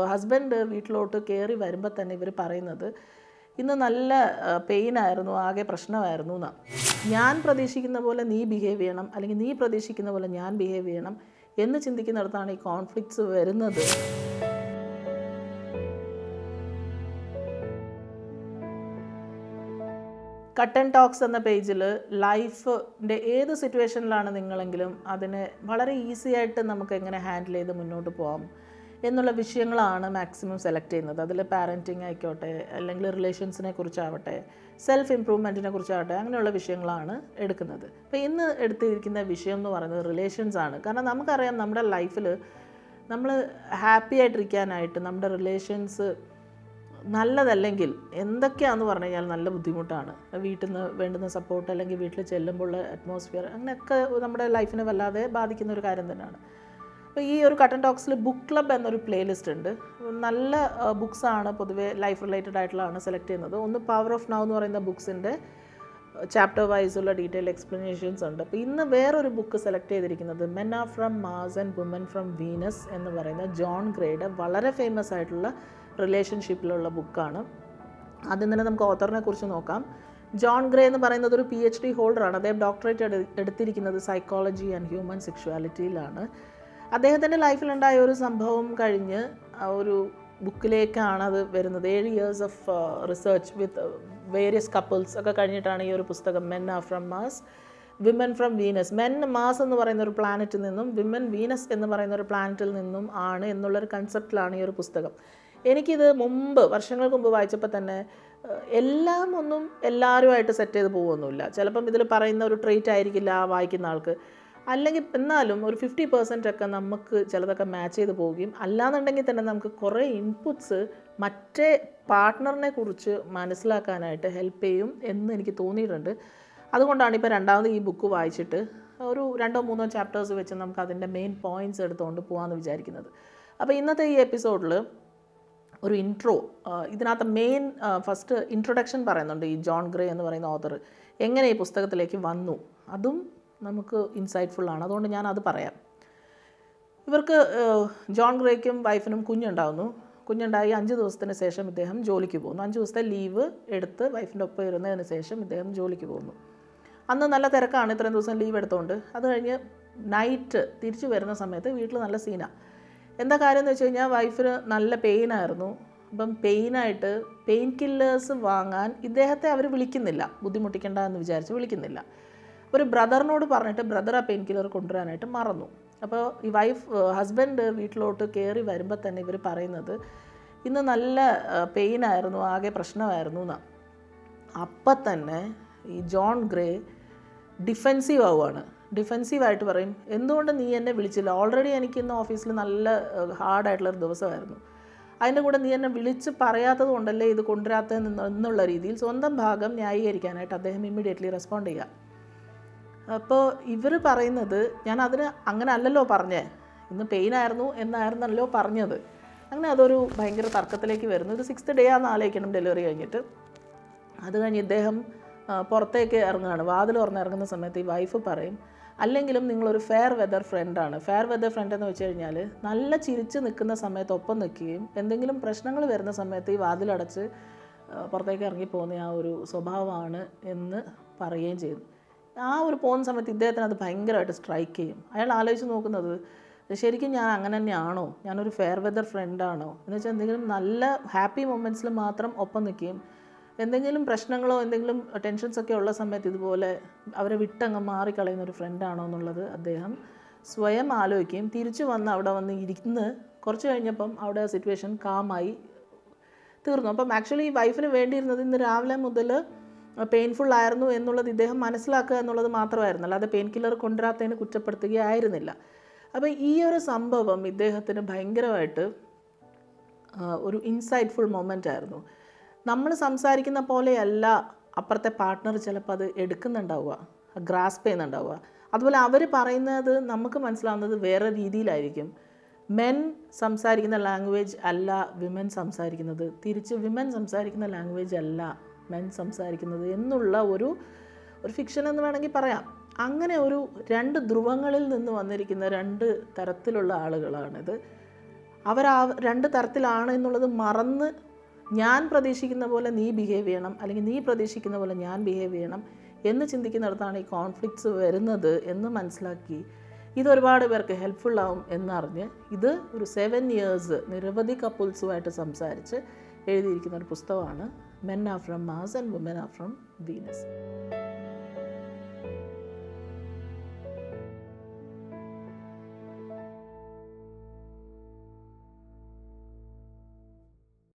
Husband വീട്ടിലോട്ട് കയറി വരുമ്പോൾ തന്നെ ഇവർ പറയുന്നത് ഇന്ന് നല്ല പെയിനായിരുന്നു, ആകെ പ്രശ്നമായിരുന്നു എന്നാണ്. ഞാൻ പ്രതീക്ഷിക്കുന്ന പോലെ നീ ബിഹേവ് ചെയ്യണം, അല്ലെങ്കിൽ നീ പ്രതീക്ഷിക്കുന്ന പോലെ ഞാൻ ബിഹേവ് ചെയ്യണം എന്ന് ചിന്തിക്കുന്നിടത്താണ് ഈ കോൺഫ്ലിക്ട്സ് വരുന്നത്. കട്ട് ആൻഡ് ടോക്സ് എന്ന പേജിൽ ലൈഫിൻ്റെ ഏത് സിറ്റുവേഷനിലാണ് നിങ്ങളെങ്കിലും അതിനെ വളരെ ഈസി ആയിട്ട് നമുക്ക് എങ്ങനെ ഹാൻഡിൽ ചെയ്ത് മുന്നോട്ട് പോകാം എന്നുള്ള വിഷയങ്ങളാണ് മാക്സിമം സെലക്ട് ചെയ്യുന്നത്. അതിൽ പാരൻറ്റിങ് ആയിക്കോട്ടെ, അല്ലെങ്കിൽ റിലേഷൻസിനെ കുറിച്ചാവട്ടെ, സെൽഫ് ഇംപ്രൂവ്മെൻറ്റിനെ കുറിച്ചാവട്ടെ, അങ്ങനെയുള്ള വിഷയങ്ങളാണ് എടുക്കുന്നത്. അപ്പോൾ ഇന്ന് എടുത്തിരിക്കുന്ന വിഷയം എന്ന് പറയുന്നത് റിലേഷൻസ് ആണ്. കാരണം നമുക്കറിയാം നമ്മുടെ ലൈഫിൽ നമ്മൾ ഹാപ്പി ആയിട്ടിരിക്കാനായിട്ട് നമ്മുടെ റിലേഷൻസ് നല്ലതല്ലെങ്കിൽ എന്തൊക്കെയാണെന്ന് പറഞ്ഞു കഴിഞ്ഞാൽ നല്ല ബുദ്ധിമുട്ടാണ്. വീട്ടിൽ നിന്ന് വേണ്ടുന്ന സപ്പോർട്ട്, അല്ലെങ്കിൽ വീട്ടിൽ ചെല്ലുമ്പോഴുള്ള അറ്റ്മോസ്ഫിയർ, അങ്ങനെയൊക്കെ നമ്മുടെ ലൈഫിനെ വല്ലാതെ ബാധിക്കുന്ന ഒരു കാര്യം തന്നെയാണ്. അപ്പോൾ ഈ ഒരു കട്ട് ആൻഡ് ടോക്സിൽ ബുക്ക് ക്ലബ് എന്നൊരു പ്ലേലിസ്റ്റ് ഉണ്ട്. നല്ല ബുക്സാണ് പൊതുവേ ലൈഫ് റിലേറ്റഡ് ആയിട്ടുള്ളതാണ് സെലക്ട് ചെയ്യുന്നത്. ഒന്ന് പവർ ഓഫ് നൗ എന്ന് പറയുന്ന ബുക്സിൻ്റെ ചാപ്റ്റർ വൈസുള്ള ഡീറ്റെയിൽ എക്സ്പ്ലനേഷൻസ് ഉണ്ട്. അപ്പോൾ ഇന്ന് വേറൊരു ബുക്ക് സെലക്ട് ചെയ്തിരിക്കുന്നത് men are from Mars and woman from Venus എന്ന് പറയുന്ന ജോൺ ഗ്രേയുടെ വളരെ ഫേമസ് ആയിട്ടുള്ള റിലേഷൻഷിപ്പിലുള്ള ബുക്കാണ്. ആദ്യം തന്നെ നമുക്ക് ഓത്തറിനെ കുറിച്ച് നോക്കാം. ജോൺ ഗ്രേ എന്ന് പറയുന്നത് ഒരു PhD ഹോൾഡറാണ്. അദ്ദേഹം ഡോക്ടറേറ്റ് എടുത്തിരിക്കുന്നത് സൈക്കോളജി ആൻഡ് ഹ്യൂമൻ സെക്ഷുവാലിറ്റിയിലാണ്. അദ്ദേഹത്തിൻ്റെ ലൈഫിലുണ്ടായ ഒരു സംഭവം കഴിഞ്ഞ് ഒരു ബുക്കിലേക്കാണ് അത് വരുന്നത്. 7 years of research with various couples ഒക്കെ കഴിഞ്ഞിട്ടാണ് ഈ ഒരു പുസ്തകം men are from Mars, women from Venus. Men Mars എന്ന് പറയുന്ന ഒരു പ്ലാനറ്റിൽ നിന്നും വിമൻ വീനസ് എന്ന് പറയുന്ന ഒരു പ്ലാനറ്റിൽ നിന്നും ആണ് എന്നുള്ളൊരു കൺസെപ്റ്റിലാണ് ഈ ഒരു പുസ്തകം. എനിക്കിത് വർഷങ്ങൾക്ക് മുമ്പ് വായിച്ചപ്പോൾ തന്നെ എല്ലാം ഒന്നും എല്ലാവരുമായിട്ട് സെറ്റ് ചെയ്ത് പോകുമൊന്നുമില്ല. ചിലപ്പം ഇതിൽ പറയുന്ന ഒരു ട്രെയ്റ്റ് ആയിരിക്കില്ല വായിക്കുന്ന ആൾക്ക്, അല്ലെങ്കിൽ എന്നാലും ഒരു 50% ഒക്കെ നമുക്ക് ചിലതൊക്കെ മാച്ച് ചെയ്ത് പോവുകയും, അല്ലാന്നുണ്ടെങ്കിൽ തന്നെ നമുക്ക് കുറേ ഇൻപുട്സ് മറ്റേ പാർട്ട്ണറിനെ കുറിച്ച് മനസ്സിലാക്കാനായിട്ട് ഹെൽപ്പ് ചെയ്യും എന്ന് എനിക്ക് തോന്നിയിട്ടുണ്ട്. അതുകൊണ്ടാണ് ഇപ്പോൾ രണ്ടാമത് ഈ ബുക്ക് വായിച്ചിട്ട് ഒരു 2-3 ചാപ്റ്റേഴ്സ് വെച്ച് നമുക്ക് അതിൻ്റെ മെയിൻ പോയിൻറ്റ്സ് എടുത്തുകൊണ്ട് പോകാമെന്ന് വിചാരിക്കുന്നത്. അപ്പോൾ ഇന്നത്തെ ഈ എപ്പിസോഡിൽ ഒരു ഇൻട്രോ, ഇതിനകത്ത് മെയിൻ ഫസ്റ്റ് ഇൻട്രൊഡക്ഷൻ പറയുന്നുണ്ട്. ഈ ജോൺ ഗ്രേ എന്ന് പറയുന്ന ഓതർ എങ്ങനെ ഈ പുസ്തകത്തിലേക്ക് വന്നു, അതും നമുക്ക് ഇൻസൈറ്റ്ഫുള്ളാണ്. അതുകൊണ്ട് ഞാനത് പറയാം. ഇവർക്ക് ജോൺ ഗ്രേക്കും വൈഫിനും കുഞ്ഞുണ്ടായി 5 ദിവസത്തിന് ശേഷം ഇദ്ദേഹം ജോലിക്ക് പോകുന്നു. 5 ദിവസത്തെ ലീവ് എടുത്ത് വൈഫിൻ്റെ ഒപ്പം ഇരുന്നതിന് ശേഷം ഇദ്ദേഹം ജോലിക്ക് പോകുന്നു. അന്ന് നല്ല തിരക്കാണ്, ഇത്രയും ദിവസം ലീവ് എടുത്തുകൊണ്ട്. അത് കഴിഞ്ഞ് നൈറ്റ് തിരിച്ചു വരുന്ന സമയത്ത് വീട്ടിൽ നല്ല സീനാണ്. എന്താ കാര്യം എന്ന് വെച്ച് കഴിഞ്ഞാൽ വൈഫിന് നല്ല പെയിനായിരുന്നു. അപ്പം പെയിനായിട്ട് പെയിൻ കില്ലേഴ്സ് വാങ്ങാൻ ഇദ്ദേഹത്തെ അവർ വിളിക്കുന്നില്ല, ബുദ്ധിമുട്ടിക്കേണ്ട എന്ന് വിചാരിച്ച് വിളിക്കുന്നില്ല. ഒരു ബ്രദറിനോട് പറഞ്ഞിട്ട് ബ്രദർ ആ പെയിൻ കില്ലർ കൊണ്ടുവരാനായിട്ട് മറന്നു. അപ്പോൾ ഈ ഹസ്ബൻഡ് വീട്ടിലോട്ട് കയറി വരുമ്പോൾ തന്നെ ഇവർ പറയുന്നത് ഇന്ന് നല്ല പെയിനായിരുന്നു, ആകെ പ്രശ്നമായിരുന്നു എന്നാണ്. അപ്പം തന്നെ ഈ ജോൺ ഗ്രേ ഡിഫെൻസീവായിട്ട് പറയും, എന്തുകൊണ്ട് നീ എന്നെ വിളിച്ചില്ല? ഓൾറെഡി എനിക്ക് ഇന്ന് ഓഫീസിൽ നല്ല ഹാർഡായിട്ടുള്ളൊരു ദിവസമായിരുന്നു, അതിൻ്റെ കൂടെ നീ എന്നെ വിളിച്ച് പറയാത്തത് കൊണ്ടല്ലേ ഇത് കൊണ്ടുവരാത്തതെന്നുള്ള രീതിയിൽ സ്വന്തം ഭാഗം ന്യായീകരിക്കാനായിട്ട് അദ്ദേഹം ഇമ്മീഡിയറ്റ്ലി റെസ്പോണ്ട് ചെയ്യുക. അപ്പോൾ ഇവർ പറയുന്നത്, ഞാൻ അതിന് അങ്ങനെ അല്ലല്ലോ പറഞ്ഞേ, ഇന്ന് പെയിനായിരുന്നു എന്നായിരുന്നല്ലോ പറഞ്ഞത്. അങ്ങനെ അതൊരു ഭയങ്കര തർക്കത്തിലേക്ക് വരുന്നു. ഇത് 6th day ആണെന്ന് ആലോചിക്കണം ഡെലിവറി കഴിഞ്ഞിട്ട്. അത് കഴിഞ്ഞ് ഇദ്ദേഹം പുറത്തേക്ക് ഇറങ്ങുകയാണ്. വാതിൽ ഇറങ്ങുന്ന സമയത്ത് ഈ വൈഫ് പറയും, അല്ലെങ്കിലും നിങ്ങളൊരു ഫെയർ വെതർ ഫ്രണ്ടാണ്. ഫെയർ വെതർ ഫ്രണ്ട് എന്ന് വെച്ച് കഴിഞ്ഞാൽ നല്ല ചിരിച്ച് നിൽക്കുന്ന സമയത്ത് ഒപ്പം നിൽക്കുകയും എന്തെങ്കിലും പ്രശ്നങ്ങൾ വരുന്ന സമയത്ത് ഈ വാതിലടച്ച് പുറത്തേക്ക് ഇറങ്ങിപ്പോകുന്ന ആ ഒരു സ്വഭാവമാണ് എന്ന് പറയുകയും ചെയ്തു. ആ ഒരു പോകുന്ന സമയത്ത് ഇദ്ദേഹത്തിന് അത് ഭയങ്കരമായിട്ട് സ്ട്രൈക്ക് ചെയ്യും. അയാൾ ആലോചിച്ച് നോക്കുന്നത്, ശരിക്കും ഞാൻ അങ്ങനെ തന്നെയാണോ, ഞാനൊരു ഫെയർ വെതർ ഫ്രണ്ടാണോ എന്ന് വെച്ചാൽ എന്തെങ്കിലും നല്ല ഹാപ്പി മൊമെൻറ്റ്സിൽ മാത്രം ഒപ്പം നിൽക്കുകയും എന്തെങ്കിലും പ്രശ്നങ്ങളോ എന്തെങ്കിലും ടെൻഷൻസൊക്കെ ഉള്ള സമയത്ത് ഇതുപോലെ അവരെ വിട്ടങ്ങ് മാറിക്കളയുന്ന ഒരു ഫ്രണ്ടാണോ എന്നുള്ളത് അദ്ദേഹം സ്വയം ആലോചിക്കുകയും തിരിച്ചു വന്ന് അവിടെ വന്ന് ഇരുന്ന് കുറച്ച് കഴിഞ്ഞപ്പം അവിടെ സിറ്റുവേഷൻ കാമായി തീർന്നു. അപ്പം ആക്ച്വലി ഈ വൈഫിന് വേണ്ടിയിരുന്നത് ഇന്ന് രാവിലെ മുതൽ പെയിൻഫുൾ ആയിരുന്നു എന്നുള്ളത് ഇദ്ദേഹം മനസ്സിലാക്കുക എന്നുള്ളത് മാത്രമായിരുന്നു, അല്ലാതെ പെയിൻ കില്ലർ കൊണ്ടുവരാത്തതിന് കുറ്റപ്പെടുത്തുകയായിരുന്നില്ല. അപ്പോൾ ഈ ഒരു സംഭവം ഇദ്ദേഹത്തിന് ഭയങ്കരമായിട്ട് ഒരു ഇൻസൈറ്റ്ഫുൾ മൊമെൻ്റ് ആയിരുന്നു. നമ്മൾ സംസാരിക്കുന്ന പോലെയല്ല അപ്പുറത്തെ പാർട്ട്ണർ ചിലപ്പോൾ അത് എടുക്കുന്നുണ്ടാവുക, ഗ്രാസ്പ് ചെയ്യുന്നുണ്ടാവുക. അതുപോലെ അവർ പറയുന്നത് നമുക്ക് മനസ്സിലാവുന്നത് വേറെ രീതിയിലായിരിക്കും. മെൻ സംസാരിക്കുന്ന ലാംഗ്വേജ് അല്ല വിമൻ സംസാരിക്കുന്നത്, തിരിച്ച് വിമൻ സംസാരിക്കുന്ന ലാംഗ്വേജ് അല്ല മെൻ സംസാരിക്കുന്നത് എന്നുള്ള ഒരു ഫിക്ഷൻ എന്ന് വേണമെങ്കിൽ പറയാം. അങ്ങനെ ഒരു 2 ധ്രുവങ്ങളിൽ നിന്ന് വന്നിരിക്കുന്ന 2 തരത്തിലുള്ള ആളുകളാണിത്. രണ്ട് തരത്തിലാണ് എന്നുള്ളത് മറന്ന് ഞാൻ പ്രതീക്ഷിക്കുന്ന പോലെ നീ ബിഹേവ് ചെയ്യണം, അല്ലെങ്കിൽ നീ പ്രതീക്ഷിക്കുന്ന പോലെ ഞാൻ ബിഹേവ് ചെയ്യണം എന്ന് ചിന്തിക്കുന്നിടത്താണ് ഈ കോൺഫ്ലിക്ട്സ് വരുന്നത് എന്ന് മനസ്സിലാക്കി ഇതൊരുപാട് പേർക്ക് ഹെൽപ്ഫുള്ളാവും എന്നറിഞ്ഞ് ഇത് ഒരു 7 years നിരവധി കപ്പിൾസുമായിട്ട് സംസാരിച്ച് എഴുതിയിരിക്കുന്ന ഒരു പുസ്തകമാണ് men are from Mars and woman are from Venus.